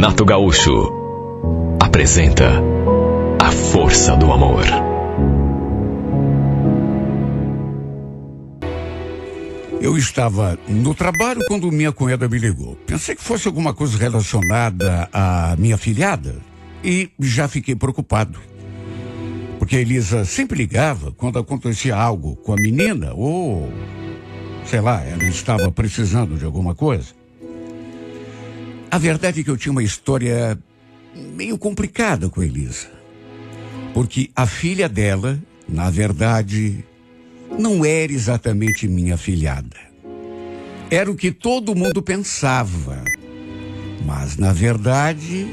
Renato Gaúcho apresenta A Força do Amor. Eu estava no trabalho quando minha cunhada me ligou. Pensei que fosse alguma coisa relacionada à minha filhada e já fiquei preocupado. Porque a Elisa sempre ligava quando acontecia algo com a menina ou, sei lá, ela estava precisando de alguma coisa. A verdade é que eu tinha uma história meio complicada com a Elisa. Porque a filha dela, na verdade, não era exatamente minha filhada. Era o que todo mundo pensava. Mas, na verdade,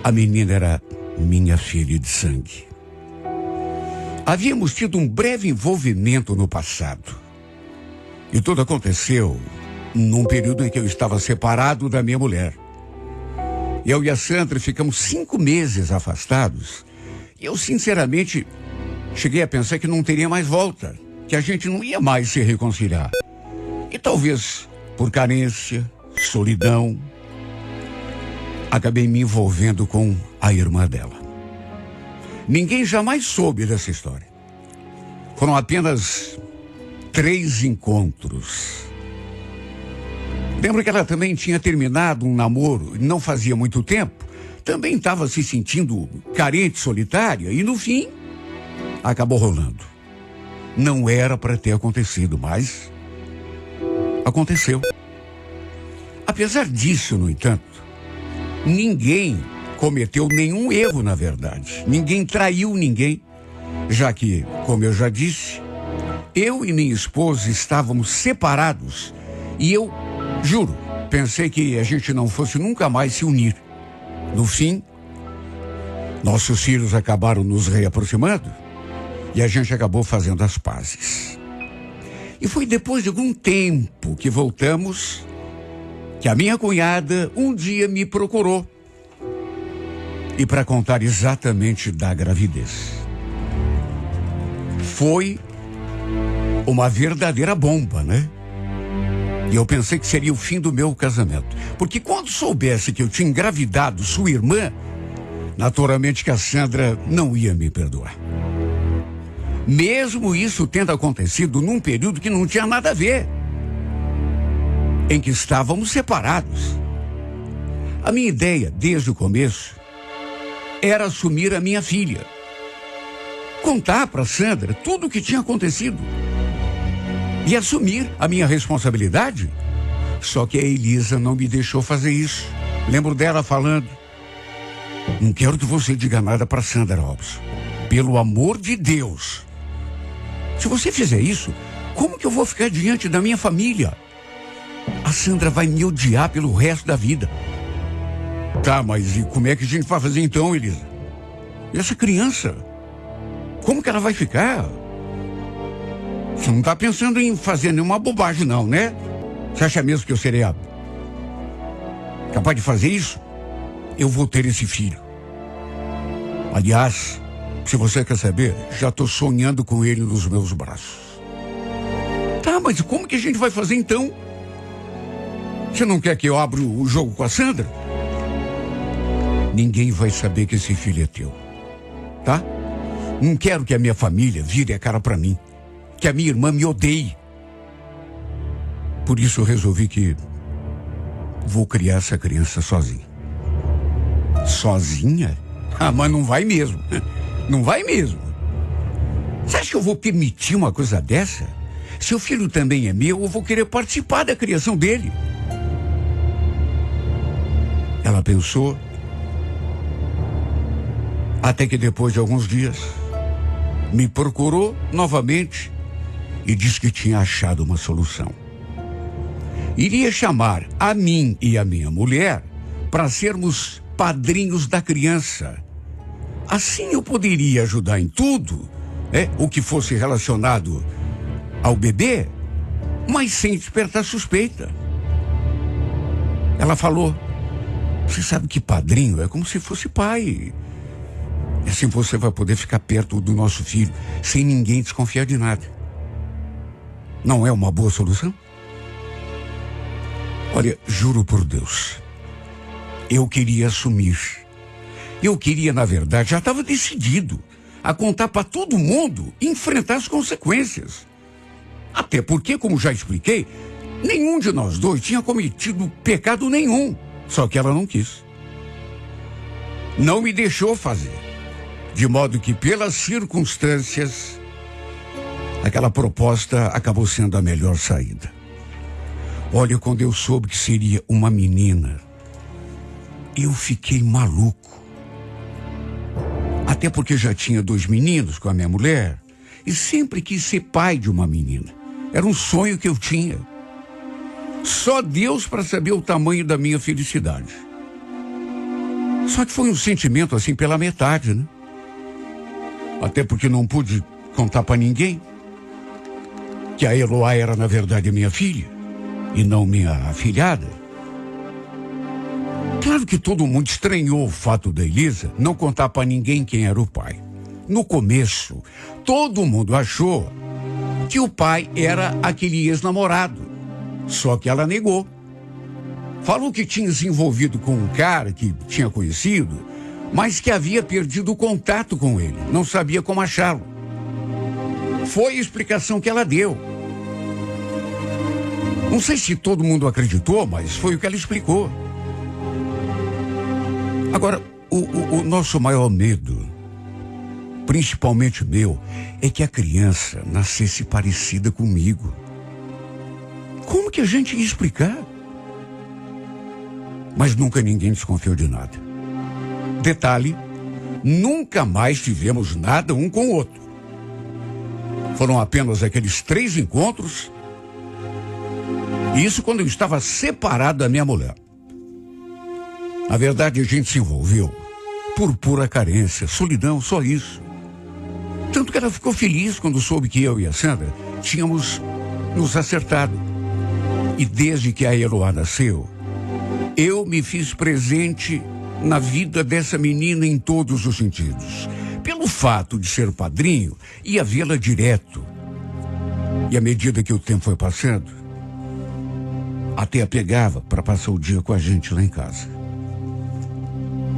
a menina era minha filha de sangue. Havíamos tido um breve envolvimento no passado. E tudo aconteceu num período em que eu estava separado da minha mulher. Eu e a Sandra ficamos 5 meses afastados. E eu, sinceramente, cheguei a pensar que não teria mais volta, que a gente não ia mais se reconciliar. E talvez por carência, solidão, acabei me envolvendo com a irmã dela. Ninguém jamais soube dessa história. Foram apenas 3 encontros. Lembro que ela também tinha terminado um namoro, não fazia muito tempo. Também estava se sentindo carente, solitária, e no fim, acabou rolando. Não era para ter acontecido, mas aconteceu. Apesar disso, no entanto, ninguém cometeu nenhum erro, na verdade. Ninguém traiu ninguém, já que, como eu já disse, eu e minha esposa estávamos separados e eu, juro, pensei que a gente não fosse nunca mais se unir. No fim, nossos filhos acabaram nos reaproximando e a gente acabou fazendo as pazes. E foi depois de algum tempo que voltamos que a minha cunhada um dia me procurou. E para contar exatamente da gravidez. Foi uma verdadeira bomba, né? E eu pensei que seria o fim do meu casamento. Porque quando soubesse que eu tinha engravidado sua irmã, naturalmente que a Sandra não ia me perdoar. Mesmo isso tendo acontecido num período que não tinha nada a ver, em que estávamos separados. A minha ideia, desde o começo, era assumir a minha filha. Contar para Sandra tudo o que tinha acontecido. E assumir a minha responsabilidade. Só que a Elisa não me deixou fazer isso. Lembro dela falando: não quero que você diga nada para Sandra, Robson. Pelo amor de Deus. Se você fizer isso, como que eu vou ficar diante da minha família? A Sandra vai me odiar pelo resto da vida. Tá, mas e como é que a gente vai fazer então, Elisa? E essa criança? Como que ela vai ficar? Você não está pensando em fazer nenhuma bobagem, não, né? Você acha mesmo que eu serei capaz de fazer isso? Eu vou ter esse filho. Aliás, se você quer saber, já estou sonhando com ele nos meus braços. Tá, mas como que a gente vai fazer então? Você não quer que eu abra o jogo com a Sandra? Ninguém vai saber que esse filho é teu, tá? Não quero que a minha família vire a cara para mim, que a minha irmã me odeie. Por isso eu resolvi que vou criar essa criança sozinho. Sozinha? Ah, mas não vai mesmo. Não vai mesmo. Você acha que eu vou permitir uma coisa dessa? Seu filho também é meu, eu vou querer participar da criação dele. Ela pensou. Até que depois de alguns dias, me procurou novamente e disse que tinha achado uma solução. Iria chamar a mim e a minha mulher para sermos padrinhos da criança. Assim eu poderia ajudar em tudo, o que fosse relacionado ao bebê, mas sem despertar suspeita. Ela falou: você sabe que padrinho é como se fosse pai. Assim você vai poder ficar perto do nosso filho, sem ninguém desconfiar de nada. Não é uma boa solução? Olha, juro por Deus, Eu queria assumir. Eu queria, na verdade, já estava decidido a contar para todo mundo e enfrentar as consequências. Até porque, como já expliquei, nenhum de nós dois tinha cometido pecado nenhum. Só que ela não quis. Não me deixou fazer. De modo que, pelas circunstâncias, aquela proposta acabou sendo a melhor saída. Olha, quando eu soube que seria uma menina, eu fiquei maluco. Até porque já tinha 2 meninos com a minha mulher e sempre quis ser pai de uma menina. Era um sonho que eu tinha. Só Deus para saber o tamanho da minha felicidade. Só que foi um sentimento assim pela metade, né? Até porque não pude contar para ninguém que a Eloá era, na verdade, minha filha e não minha afilhada. Claro que todo mundo estranhou o fato da Elisa não contar para ninguém quem era o pai. No começo, todo mundo achou que o pai era aquele ex-namorado. Só que ela negou. Falou que tinha se envolvido com um cara que tinha conhecido, mas que havia perdido o contato com ele. Não sabia como achá-lo. Foi a explicação que ela deu. Não sei se todo mundo acreditou, mas foi o que ela explicou. Agora, o nosso maior medo, principalmente meu, é que a criança nascesse parecida comigo. Como que a gente ia explicar? Mas nunca ninguém desconfiou de nada. Detalhe, nunca mais tivemos nada um com o outro. Foram apenas aqueles 3 encontros. E isso quando eu estava separado da minha mulher. Na verdade, a gente se envolveu por pura carência, solidão, só isso. Tanto que ela ficou feliz quando soube que eu e a Sandra tínhamos nos acertado. E desde que a Eloá nasceu, eu me fiz presente na vida dessa menina em todos os sentidos. Pelo fato de ser padrinho, ia vê-la direto. E à medida que o tempo foi passando, até a pegava para passar o dia com a gente lá em casa.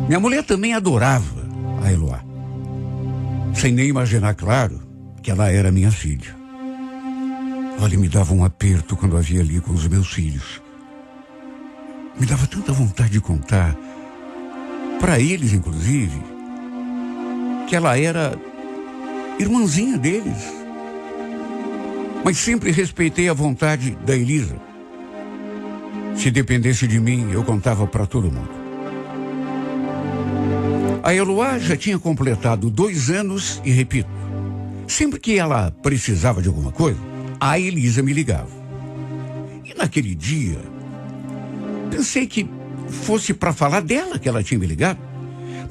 Minha mulher também adorava a Eloá. Sem nem imaginar, claro, que ela era minha filha. Olha, me dava um aperto quando a via ali com os meus filhos. Me dava tanta vontade de contar, para eles inclusive, que ela era irmãzinha deles. Mas sempre respeitei a vontade da Elisa. Se dependesse de mim, eu contava para todo mundo. A Eloá já tinha completado 2 anos e, repito, sempre que ela precisava de alguma coisa, a Elisa me ligava. E naquele dia, pensei que fosse para falar dela que ela tinha me ligado.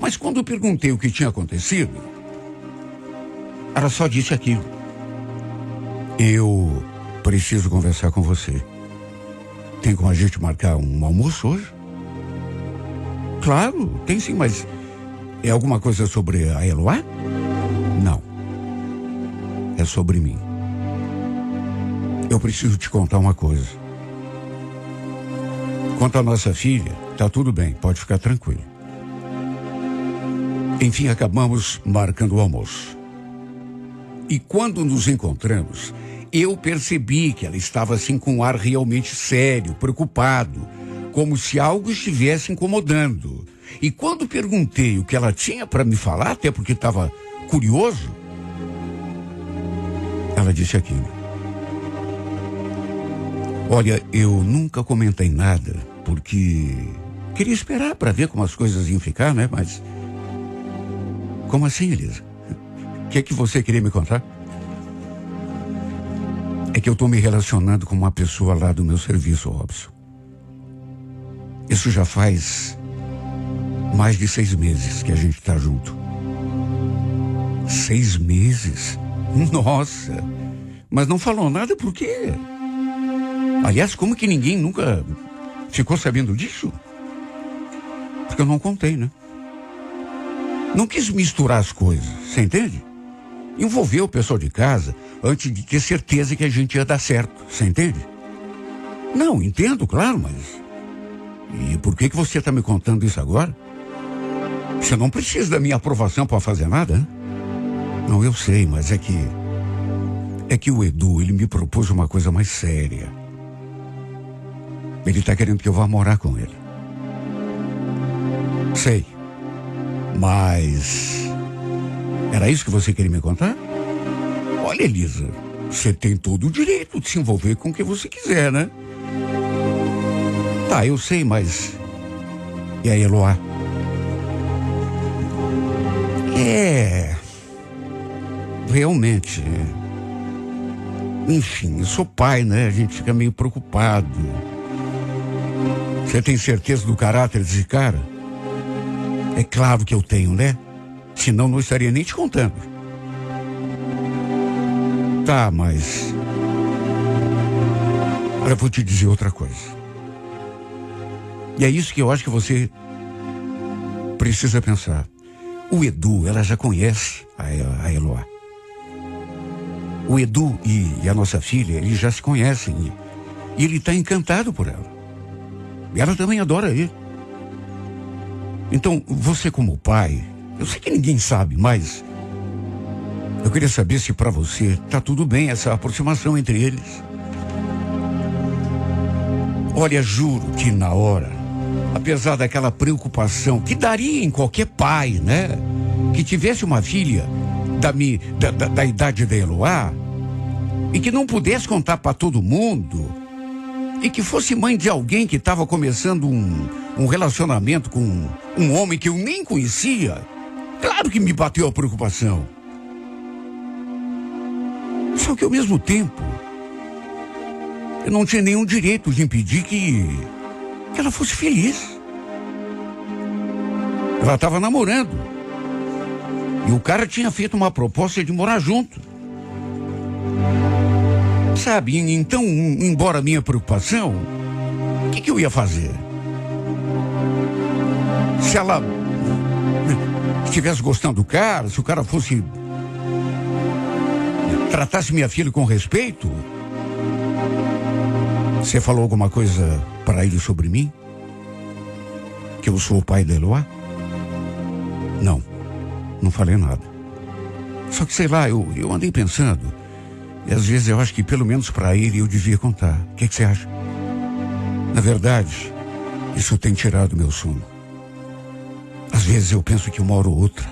Mas quando eu perguntei o que tinha acontecido, ela só disse aquilo. Eu preciso conversar com você. Tem como a gente marcar um almoço hoje? Claro, tem sim, mas é alguma coisa sobre a Eloá? Não. É sobre mim. Eu preciso te contar uma coisa. Quanto à nossa filha, tá tudo bem, pode ficar tranquilo. Enfim, acabamos marcando o almoço. E quando nos encontramos, eu percebi que ela estava assim com um ar realmente sério, preocupado, como se algo estivesse incomodando. E quando perguntei o que ela tinha para me falar, até porque estava curioso, ela disse aquilo. Olha, eu nunca comentei nada, porque queria esperar para ver como as coisas iam ficar, né? Mas como assim, Elisa? O que é que você queria me contar? É que eu estou me relacionando com uma pessoa lá do meu serviço, Robson. Isso já faz mais de 6 meses que a gente está junto. 6 meses? Nossa! Mas não falou nada por quê? Aliás, como que ninguém nunca ficou sabendo disso? Porque eu não contei, né? Não quis misturar as coisas, você entende? Envolver o pessoal de casa antes de ter certeza que a gente ia dar certo, você entende? Não, entendo, claro, mas E por que você está me contando isso agora? Você não precisa da minha aprovação para fazer nada, hein? Não, eu sei, mas é que o Edu, ele me propôs uma coisa mais séria. Ele está querendo que eu vá morar com ele. Sei. Mas era isso que você queria me contar? Olha, Elisa, você tem todo o direito de se envolver com o que você quiser, né? Tá, eu sei, mas... E a Eloá? Realmente. Enfim, eu sou pai, né? A gente fica meio preocupado. Você tem certeza do caráter desse cara? É claro que eu tenho, né? Senão não estaria nem te contando. Tá, mas... Agora eu vou te dizer outra coisa. E é isso que eu acho que você precisa pensar. O Edu, ela já conhece a Eloá. O Edu e a nossa filha, eles já se conhecem. E ele está encantado por ela. E ela também adora ele. Então, você como pai, eu sei que ninguém sabe, mas eu queria saber se para você tá tudo bem essa aproximação entre eles. Olha, juro que na hora, apesar daquela preocupação que daria em qualquer pai, né? Que tivesse uma filha da idade da Eloá e que não pudesse contar para todo mundo e que fosse mãe de alguém que estava começando um relacionamento com um homem que eu nem conhecia, claro que me bateu a preocupação. Só que ao mesmo tempo, eu não tinha nenhum direito de impedir que ela fosse feliz. Ela estava namorando. E o cara tinha feito uma proposta de morar junto. Sabe, então, embora a minha preocupação, o que eu ia fazer? Se ela estivesse gostando do cara, se o cara fosse... tratasse minha filha com respeito... Você falou alguma coisa para ele sobre mim? Que eu sou o pai da Eloá? Não falei nada. Só que, sei lá, eu andei pensando. E às vezes eu acho que pelo menos para ele eu devia contar. O que você acha? Na verdade, isso tem tirado meu sono. Às vezes eu penso que uma hora ou outra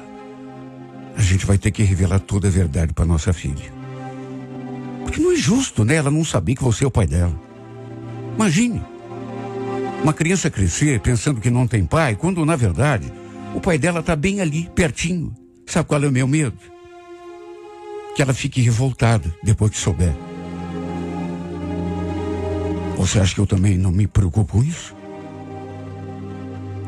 a gente vai ter que revelar toda a verdade para nossa filha. Porque não é justo, né? Ela não saber que você é o pai dela. Imagine, uma criança crescer pensando que não tem pai, quando na verdade o pai dela está bem ali, pertinho. Sabe qual é o meu medo? Que ela fique revoltada depois que souber. Você acha que eu também não me preocupo com isso?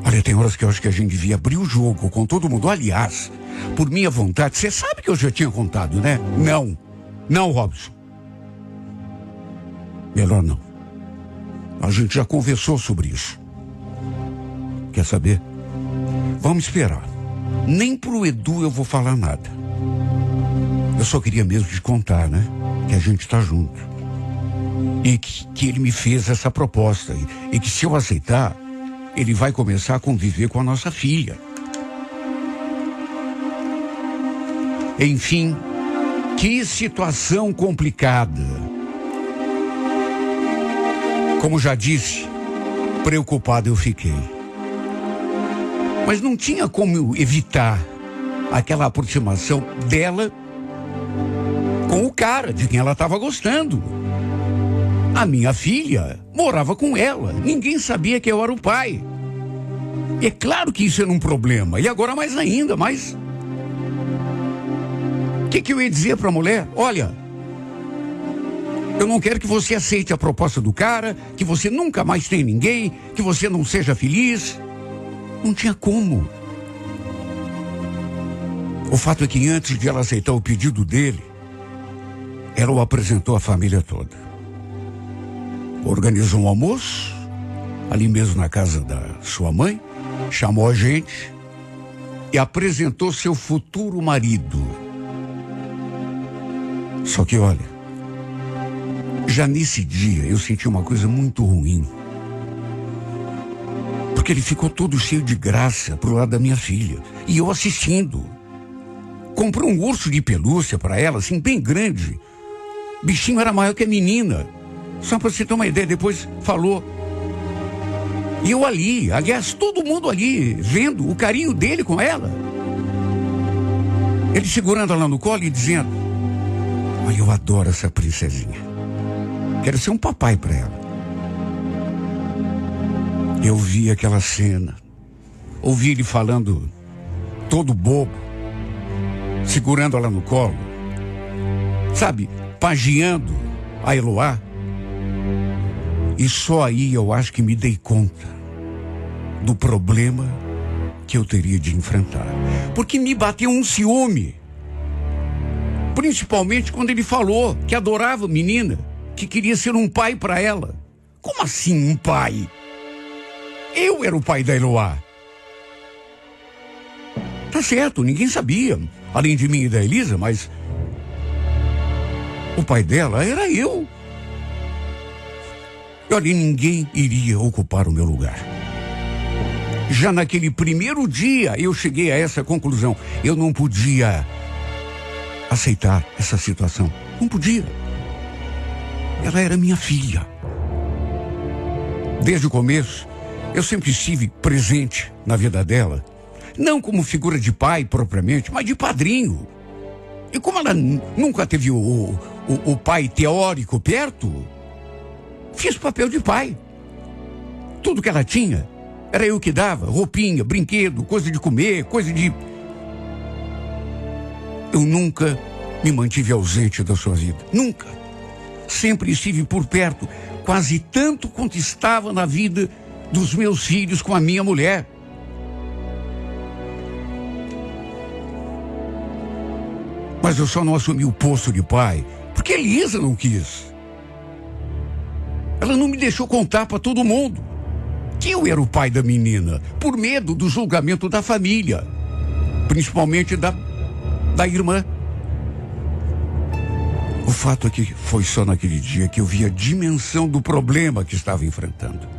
Olha, tem horas que eu acho que a gente devia abrir o jogo com todo mundo. Aliás, por minha vontade, você sabe que eu já tinha contado, né? Não, Robson. Melhor não. A gente já conversou sobre isso. Quer saber? Vamos esperar. Nem pro Edu eu vou falar nada. Eu só queria mesmo te contar, né? Que a gente tá junto. E que ele me fez essa proposta. E que se eu aceitar, ele vai começar a conviver com a nossa filha. Enfim, que situação complicada. Como já disse, preocupado eu fiquei. Mas não tinha como evitar aquela aproximação dela com o cara de quem ela estava gostando. A minha filha morava com ela. Ninguém sabia que eu era o pai. E é claro que isso era um problema. E agora mais ainda, mas... O que eu ia dizer para a mulher? Olha... Eu não quero que você aceite a proposta do cara, que você nunca mais tenha ninguém, que você não seja feliz. Não tinha como. O fato é que antes de ela aceitar o pedido dele, ela o apresentou à família toda. Organizou um almoço, ali mesmo na casa da sua mãe, chamou a gente e apresentou seu futuro marido. Só que olha, já nesse dia eu senti uma coisa muito ruim. Porque ele ficou todo cheio de graça pro lado da minha filha. E eu assistindo. Comprou um urso de pelúcia para ela, assim, bem grande. O bichinho era maior que a menina. Só para você ter uma ideia, depois falou. E eu ali, aliás, todo mundo ali, vendo o carinho dele com ela. Ele segurando ela no colo e dizendo: olha, eu adoro essa princesinha. Quero ser um papai para ela. Eu vi aquela cena. Ouvi ele falando todo bobo, segurando ela no colo. Sabe, pagiando a Eloá. E só aí eu acho que me dei conta do problema que eu teria de enfrentar. Porque me bateu um ciúme. Principalmente quando ele falou que adorava a menina, que queria ser um pai para ela. Como assim um pai? Eu era o pai da Eloá. Tá certo, ninguém sabia, além de mim e da Elisa, mas o pai dela era eu. E olha, ninguém iria ocupar o meu lugar. Já naquele primeiro dia eu cheguei a essa conclusão. Eu não podia aceitar essa situação. Não podia. Ela era minha filha. Desde o começo, eu sempre estive presente na vida dela. Não como figura de pai propriamente, mas de padrinho. E como ela nunca teve o pai teórico perto, fiz papel de pai. Tudo que ela tinha, era eu que dava. Roupinha, brinquedo, coisa de comer, coisa de... Eu nunca me mantive ausente da sua vida. Nunca. Sempre estive por perto, quase tanto quanto estava na vida dos meus filhos com a minha mulher. Mas eu só não assumi o posto de pai porque a Elisa não quis. Ela não me deixou contar para todo mundo que eu era o pai da menina, por medo do julgamento da família, principalmente da irmã. O fato é que foi só naquele dia que eu vi a dimensão do problema que estava enfrentando.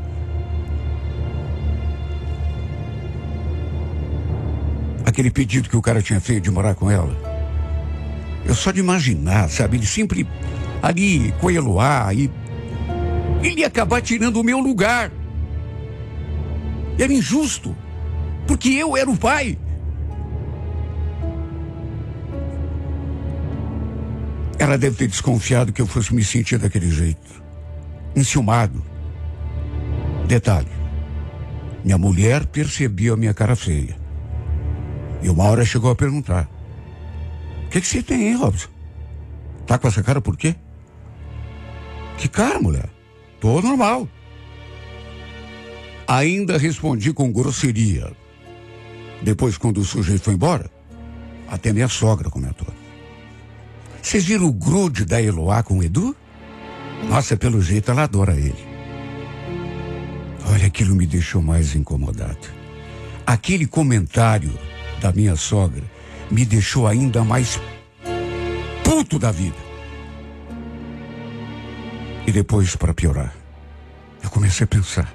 Aquele pedido que o cara tinha feito de morar com ela, eu só de imaginar, sabe, ele sempre ali com a Eloá, e ele ia acabar tirando o meu lugar. Era injusto, porque eu era o pai. Ela deve ter desconfiado que eu fosse me sentir daquele jeito, enciumado. Detalhe, minha mulher percebia a minha cara feia. E uma hora chegou a perguntar: o que você tem, hein, Robson? Tá com essa cara por quê? Que cara, mulher? Tô normal. Ainda respondi com grosseria. Depois, quando o sujeito foi embora, até minha sogra comentou: vocês viram o grude da Eloá com o Edu? Nossa, pelo jeito ela adora ele. Olha, aquilo me deixou mais incomodado. Aquele comentário da minha sogra me deixou ainda mais puto da vida. E depois, para piorar, eu comecei a pensar: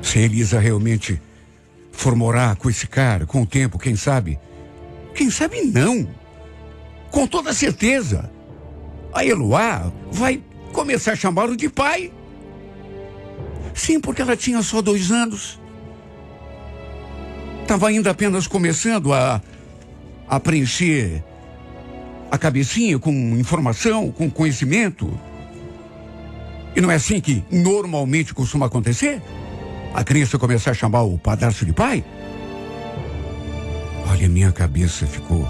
se a Elisa realmente for morar com esse cara, com o tempo, quem sabe? Quem sabe não. Com toda certeza, a Eloá vai começar a chamá-lo de pai. Sim, porque ela tinha só 2 anos. Estava ainda apenas começando a preencher a cabecinha com informação, com conhecimento. E não é assim que normalmente costuma acontecer? A criança começar a chamar o padrasto de pai? Olha, minha cabeça ficou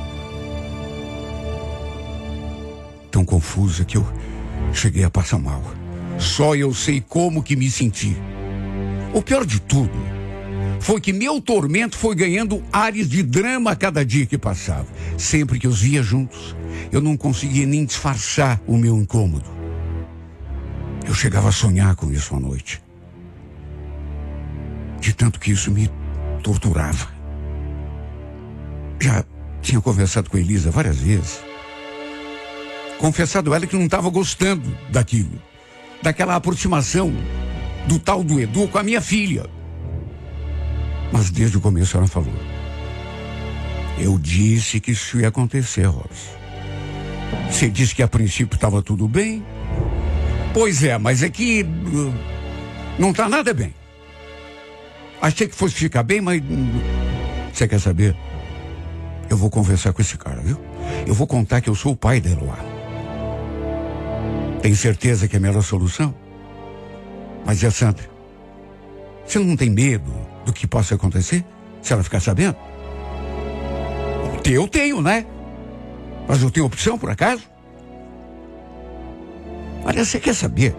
tão confusa que eu cheguei a passar mal. Só eu sei como que me senti. O pior de tudo foi que meu tormento foi ganhando ares de drama a cada dia que passava. Sempre que os via juntos, eu não conseguia nem disfarçar o meu incômodo. Eu chegava a sonhar com isso à noite. De tanto que isso me torturava. Já tinha conversado com a Elisa várias vezes. Confessado a ela que não estava gostando daquilo. Daquela aproximação do tal do Edu com a minha filha. Mas desde o começo ela falou. Eu disse que isso ia acontecer, Robson. Você disse que a princípio estava tudo bem. Pois é, mas é que não está nada bem. Achei que fosse ficar bem, mas você quer saber? Eu vou conversar com esse cara, viu? Eu vou contar que eu sou o pai da Eloá. Tem certeza que é a melhor solução? Mas e a Sandra? Você não tem medo do que possa acontecer se ela ficar sabendo? Eu tenho, né? Mas eu tenho opção, por acaso? Olha, você quer saber?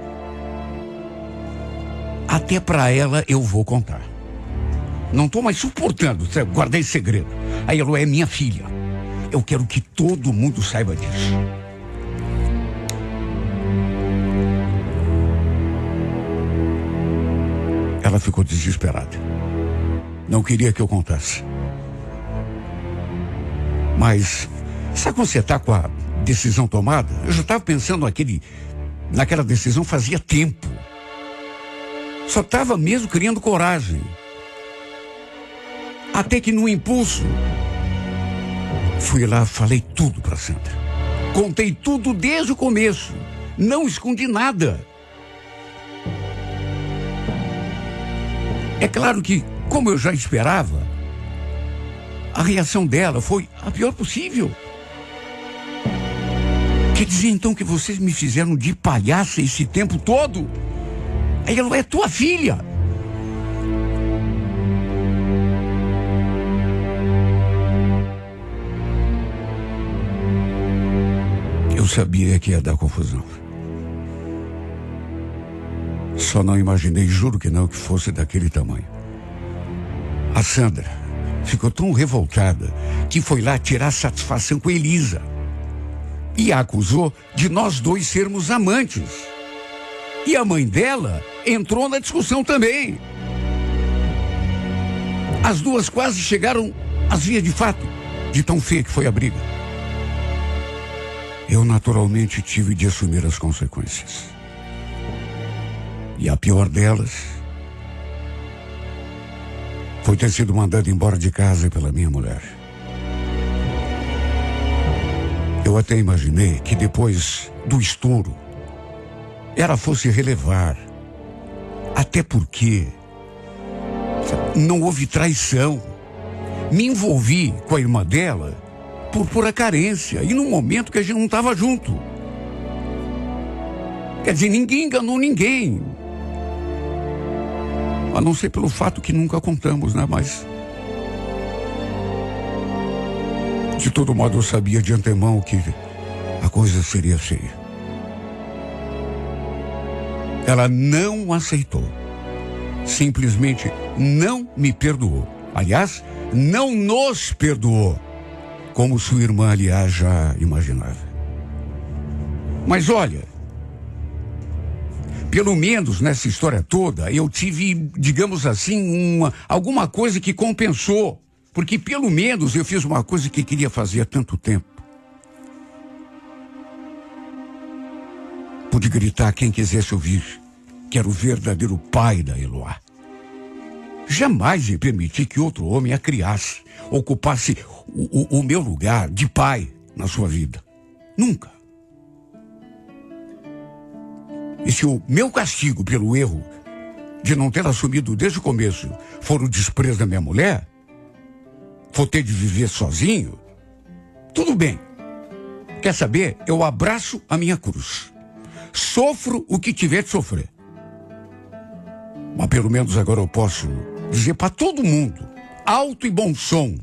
Até pra ela eu vou contar. Não tô mais suportando guardar esse segredo. A Eloá é minha filha. Eu quero que todo mundo saiba disso. Ela ficou desesperada. Não queria que eu contasse. Mas, sabe quando você está com a decisão tomada? Eu já estava pensando naquela decisão fazia tempo. Só estava mesmo criando coragem. Até que no impulso, fui lá, falei tudo para Sandra. Contei tudo desde o começo. Não escondi nada. É claro que, como eu já esperava, a reação dela foi a pior possível. Quer dizer então que vocês me fizeram de palhaça esse tempo todo? Ela é tua filha. Eu sabia que ia dar confusão. Só não imaginei, juro que não, que fosse daquele tamanho. A Sandra ficou tão revoltada que foi lá tirar satisfação com Elisa. E a acusou de nós dois sermos amantes. E a mãe dela entrou na discussão também. As duas quase chegaram às vias de fato, de tão feia que foi a briga. Eu naturalmente tive de assumir as consequências. E a pior delas foi ter sido mandado embora de casa pela minha mulher. Eu até imaginei que depois do estouro ela fosse relevar. Até porque não houve traição. Me envolvi com a irmã dela por pura carência e num momento que a gente não estava junto. Quer dizer, ninguém enganou ninguém. A não ser pelo fato que nunca contamos, né? Mas de todo modo eu sabia de antemão que a coisa seria feia. Ela não aceitou. Simplesmente não me perdoou. Aliás, não nos perdoou. Como sua irmã, aliás, já imaginava. Mas olha, pelo menos nessa história toda, eu tive, digamos assim, alguma coisa que compensou. Porque pelo menos eu fiz uma coisa que queria fazer há tanto tempo. Pude gritar a quem quisesse ouvir que era o verdadeiro pai da Eloá. Jamais ia permitir que outro homem a criasse, ocupasse o meu lugar de pai na sua vida. Nunca. E se o meu castigo pelo erro de não ter assumido desde o começo for o desprezo da minha mulher, for ter de viver sozinho, tudo bem. Quer saber? Eu abraço a minha cruz. Sofro o que tiver de sofrer. Mas pelo menos agora eu posso dizer para todo mundo, alto e bom som,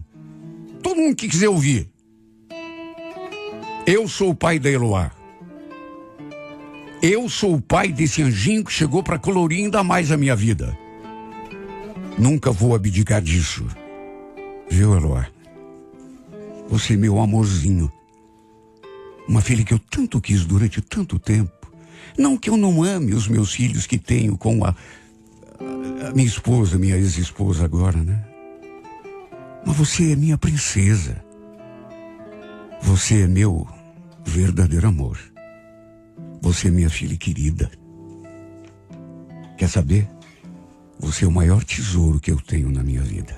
todo mundo que quiser ouvir, eu sou o pai da Eloá. Eu sou o pai desse anjinho que chegou para colorir ainda mais a minha vida. Nunca vou abdicar disso. Viu, Eloá? Você é meu amorzinho. Uma filha que eu tanto quis durante tanto tempo. Não que eu não ame os meus filhos que tenho com a minha esposa, minha ex-esposa agora, né? Mas você é minha princesa. Você é meu verdadeiro amor. Você é minha filha querida. Quer saber? Você é o maior tesouro que eu tenho na minha vida.